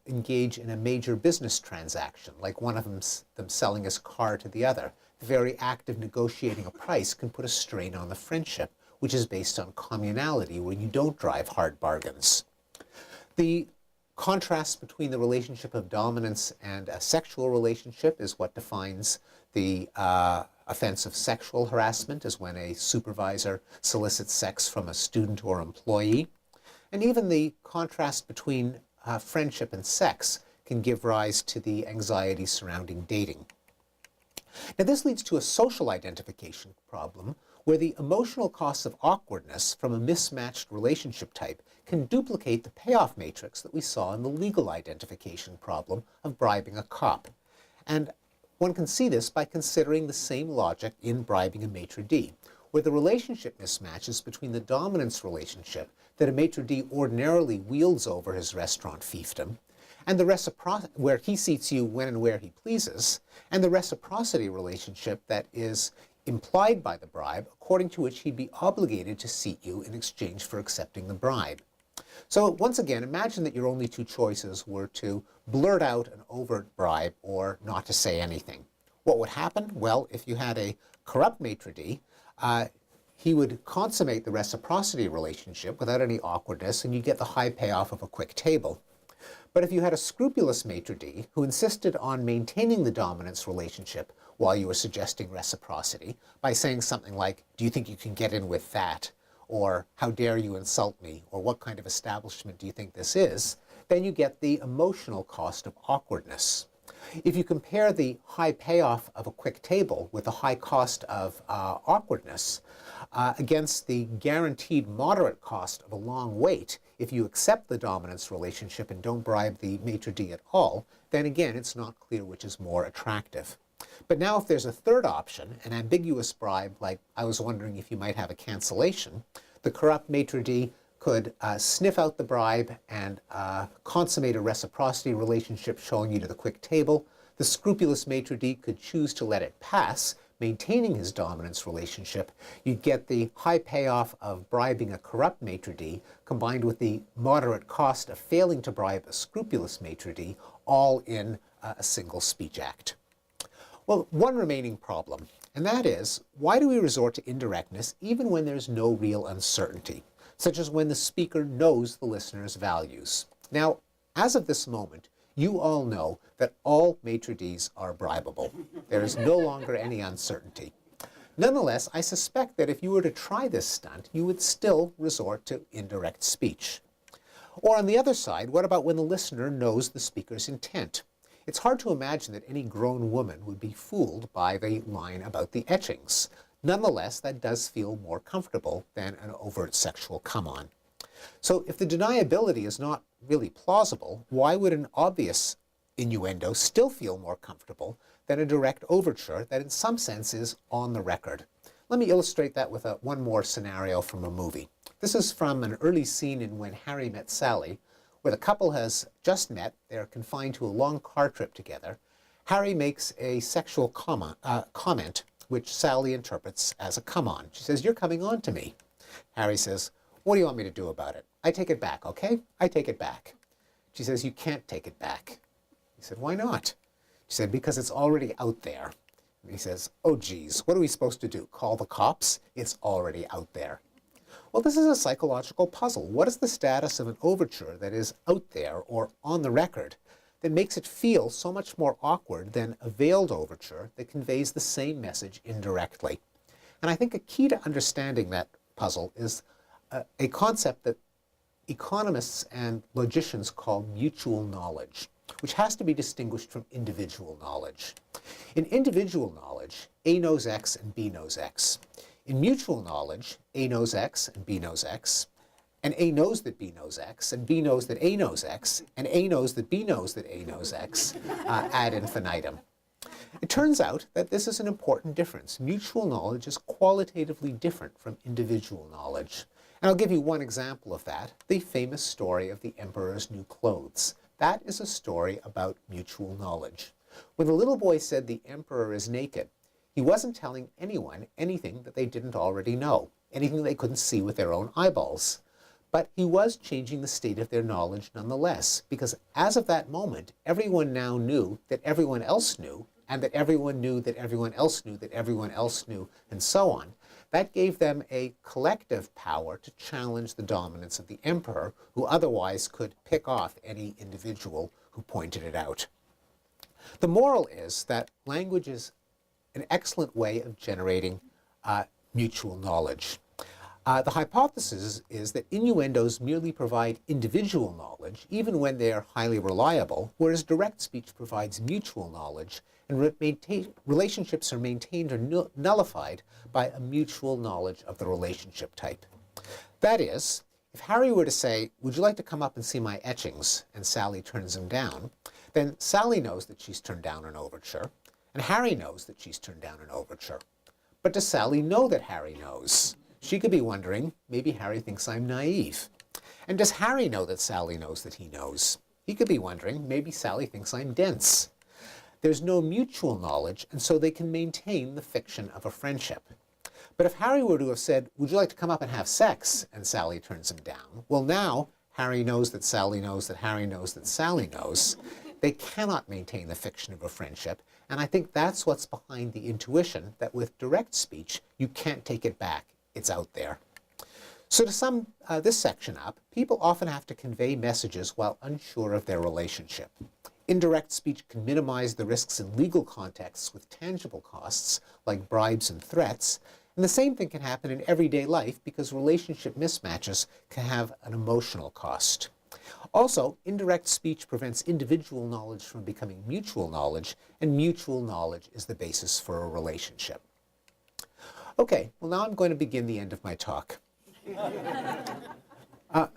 engage in a major business transaction, like one of them selling his car to the other. The very act of negotiating a price can put a strain on the friendship, which is based on communality, where you don't drive hard bargains. The contrast between the relationship of dominance and a sexual relationship is what defines the offense of sexual harassment, is when a supervisor solicits sex from a student or employee. And even the contrast between friendship and sex can give rise to the anxiety surrounding dating. Now, this leads to a social identification problem where the emotional costs of awkwardness from a mismatched relationship type can duplicate the payoff matrix that we saw in the legal identification problem of bribing a cop. And one can see this by considering the same logic in bribing a maitre d', where the relationship mismatches between the dominance relationship that a maitre d' ordinarily wields over his restaurant fiefdom, and the reciprocity, where he seats you when and where he pleases, and the reciprocity relationship that is implied by the bribe, according to which he'd be obligated to seat you in exchange for accepting the bribe. So once again, imagine that your only two choices were to blurt out an overt bribe or not to say anything. What would happen? Well, if you had a corrupt maitre d', he would consummate the reciprocity relationship without any awkwardness, and you get the high payoff of a quick table. But if you had a scrupulous maitre d' who insisted on maintaining the dominance relationship while you were suggesting reciprocity by saying something like, "Do you think you can get in with that?" or "How dare you insult me?" or "What kind of establishment do you think this is?" then you get the emotional cost of awkwardness. If you compare the high payoff of a quick table with the high cost of awkwardness against the guaranteed moderate cost of a long wait, if you accept the dominance relationship and don't bribe the maitre d' at all, then again, it's not clear which is more attractive. But now if there's a third option, an ambiguous bribe, like "I was wondering if you might have a cancellation," the corrupt maitre d' could sniff out the bribe and consummate a reciprocity relationship showing you to the quick table. The scrupulous maitre d' could choose to let it pass, maintaining his dominance relationship. You'd get the high payoff of bribing a corrupt maitre d' combined with the moderate cost of failing to bribe a scrupulous maitre d', all in a single speech act. Well, one remaining problem, and that is, why do we resort to indirectness even when there's no real uncertainty, such as when the speaker knows the listener's values? Now, as of this moment, you all know that all maitre d's are bribable. There is no longer any uncertainty. Nonetheless, I suspect that if you were to try this stunt, you would still resort to indirect speech. Or on the other side, what about when the listener knows the speaker's intent? It's hard to imagine that any grown woman would be fooled by the line about the etchings. Nonetheless, that does feel more comfortable than an overt sexual come-on. So if the deniability is not really plausible, why would an obvious innuendo still feel more comfortable than a direct overture that in some sense is on the record? Let me illustrate that with one more scenario from a movie. This is from an early scene in When Harry Met Sally, where the couple has just met. They're confined to a long car trip together. Harry makes a sexual comment, which Sally interprets as a come on. She says, "You're coming on to me." Harry says, "What do you want me to do about it? I take it back, okay? I take it back." She says, "You can't take it back." He said, "Why not?" She said, "Because it's already out there." And he says, "Oh, geez, what are we supposed to do? Call the cops? It's already out there." Well, this is a psychological puzzle. What is the status of an overture that is out there or on the record that makes it feel so much more awkward than a veiled overture that conveys the same message indirectly? And I think a key to understanding that puzzle is a concept that economists and logicians call mutual knowledge, which has to be distinguished from individual knowledge. In individual knowledge, A knows X and B knows X. In mutual knowledge, A knows X and B knows X, and A knows that B knows X, and B knows that A knows X, and A knows that B knows that A knows X, ad infinitum. It turns out that this is an important difference. Mutual knowledge is qualitatively different from individual knowledge. And I'll give you one example of that, the famous story of the Emperor's New Clothes. That is a story about mutual knowledge. When the little boy said the Emperor is naked, he wasn't telling anyone anything that they didn't already know, anything they couldn't see with their own eyeballs. But he was changing the state of their knowledge nonetheless, because as of that moment, everyone now knew that everyone else knew, and that everyone knew that everyone else knew that everyone else knew, and so on. That gave them a collective power to challenge the dominance of the emperor, who otherwise could pick off any individual who pointed it out. The moral is that language is an excellent way of generating mutual knowledge. The hypothesis is that innuendos merely provide individual knowledge, even when they are highly reliable, whereas direct speech provides mutual knowledge, and relationships are maintained or nullified by a mutual knowledge of the relationship type. That is, if Harry were to say, "Would you like to come up and see my etchings?" and Sally turns him down, then Sally knows that she's turned down an overture, and Harry knows that she's turned down an overture. But does Sally know that Harry knows? She could be wondering, maybe Harry thinks I'm naive. And does Harry know that Sally knows that he knows? He could be wondering, maybe Sally thinks I'm dense. There's no mutual knowledge, and so they can maintain the fiction of a friendship. But if Harry were to have said, "Would you like to come up and have sex?" and Sally turns him down, well, now Harry knows that Sally knows that Harry knows that Sally knows. They cannot maintain the fiction of a friendship, and I think that's what's behind the intuition that with direct speech, you can't take it back. It's out there. So to sum this section up, people often have to convey messages while unsure of their relationship. Indirect speech can minimize the risks in legal contexts with tangible costs, like bribes and threats, and the same thing can happen in everyday life because relationship mismatches can have an emotional cost. Also, indirect speech prevents individual knowledge from becoming mutual knowledge, and mutual knowledge is the basis for a relationship. Okay, well now I'm going to begin the end of my talk. A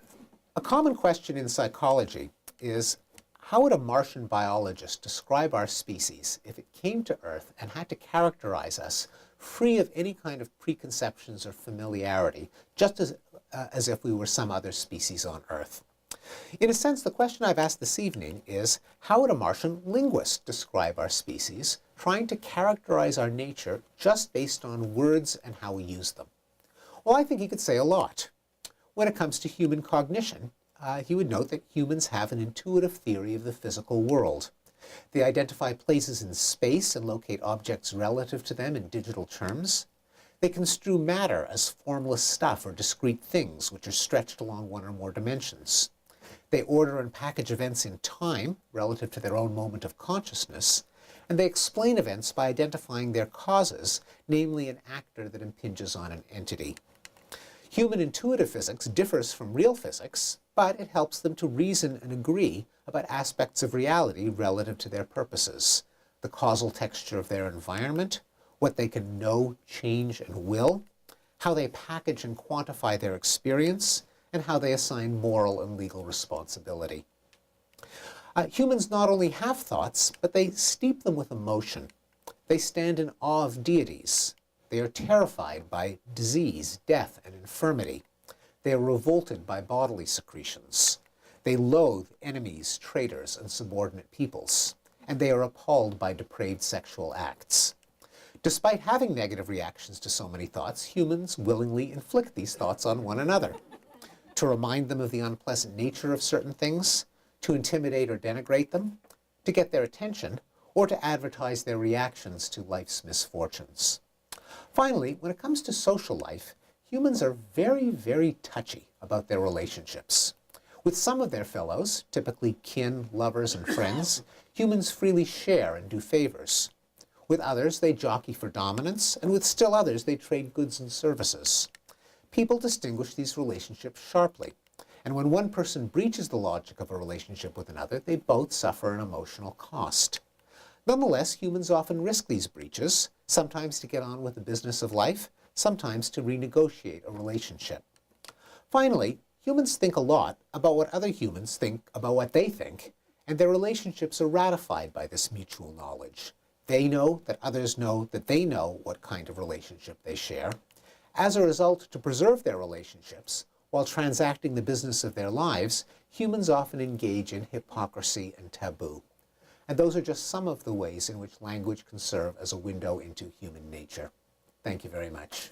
common question in psychology is, how would a Martian biologist describe our species if it came to Earth and had to characterize us free of any kind of preconceptions or familiarity, just as if we were some other species on Earth? In a sense, the question I've asked this evening is, how would a Martian linguist describe our species, trying to characterize our nature just based on words and how we use them? Well, I think he could say a lot. When it comes to human cognition, he would note that humans have an intuitive theory of the physical world. They identify places in space and locate objects relative to them in digital terms. They construe matter as formless stuff or discrete things which are stretched along one or more dimensions. They order and package events in time relative to their own moment of consciousness, and they explain events by identifying their causes, namely an actor that impinges on an entity. Human intuitive physics differs from real physics, but it helps them to reason and agree about aspects of reality relative to their purposes, the causal texture of their environment, what they can know, change, and will, how they package and quantify their experience, and how they assign moral and legal responsibility. Humans not only have thoughts, but they steep them with emotion. They stand in awe of deities. They are terrified by disease, death, and infirmity. They are revolted by bodily secretions. They loathe enemies, traitors, and subordinate peoples. and they are appalled by depraved sexual acts. Despite having negative reactions to so many thoughts, humans willingly inflict these thoughts on one another. To remind them of the unpleasant nature of certain things, to intimidate or denigrate them, to get their attention, or to advertise their reactions to life's misfortunes. Finally, when it comes to social life, humans are very, very touchy about their relationships. With some of their fellows, typically kin, lovers, and friends, humans freely share and do favors. With others, they jockey for dominance, and with still others, they trade goods and services. People distinguish these relationships sharply, and when one person breaches the logic of a relationship with another, they both suffer an emotional cost. Nonetheless, humans often risk these breaches, sometimes to get on with the business of life, sometimes to renegotiate a relationship. Finally, humans think a lot about what other humans think about what they think, and their relationships are ratified by this mutual knowledge. They know that others know that they know what kind of relationship they share. As a result, to preserve their relationships, while transacting the business of their lives, humans often engage in hypocrisy and taboo. And those are just some of the ways in which language can serve as a window into human nature. Thank you very much.